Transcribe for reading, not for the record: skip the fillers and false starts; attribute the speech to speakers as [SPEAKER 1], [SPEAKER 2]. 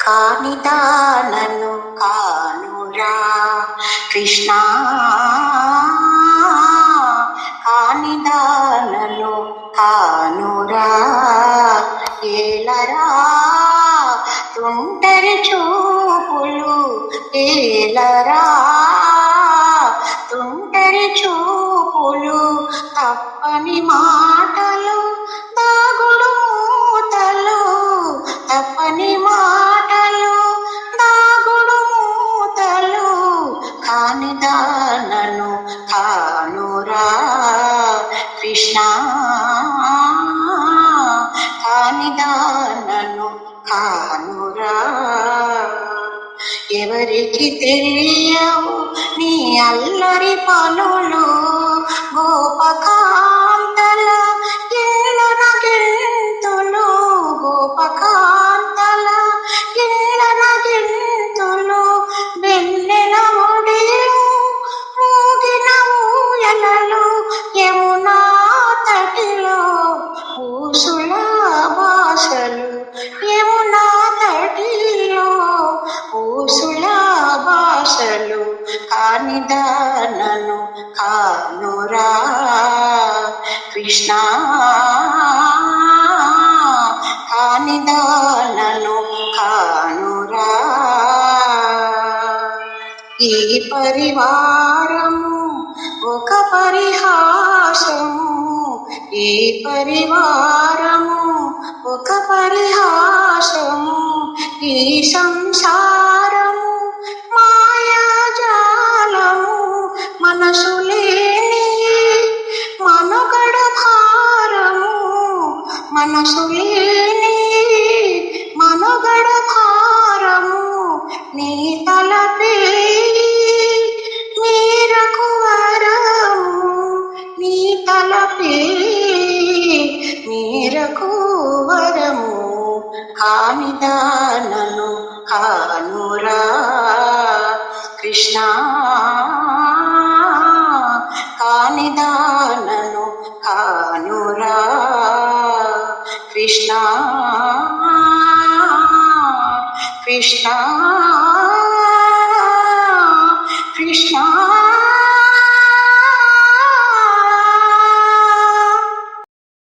[SPEAKER 1] కానిదానను కానురా కృష్ణ, కానిదానను కానురా. ఏలరా తుంటరి చూపులు, ఏలరా తుంటరి చూపులు, తప్పని మాటలు దాగుడు మూతలు, తప్పని మాటలు దాగుడు మూతలు. కానిదానను కానురా కృష్ణ, కానిదానను కానురా. ఎవరికి తెలియవు నీ అల్లరి పనులు, గోపకాంతల ఇళ్ళన గింతులు, గోపకాంతల ఇళ్ళన గింతులు. వెన్నెల ఒడిలు ఊగిన ఊయలలు, యమునా తటిలో ఊసుల భాషలు, యమునా తటిలో ఊసుల భాషలు. కానిదానను కానురా కృష్ణ, కానిదానను కానురా. ఈ పరివారము ఒక పరిహాసము, ఈ పరివారము ఒక పరిహాసము. ఈ సంసారము మాయాజాలము, మనసు లేని మనుగడ భారము, మనసు లేని మనుగడ భారము. నీ తలపే మీరకు వరము, నీ తలపే మీరకు వరము. కానిదానను కానురా కృష్ణ, కానిదానను కానురా కృష్ణ, కృష్ణ.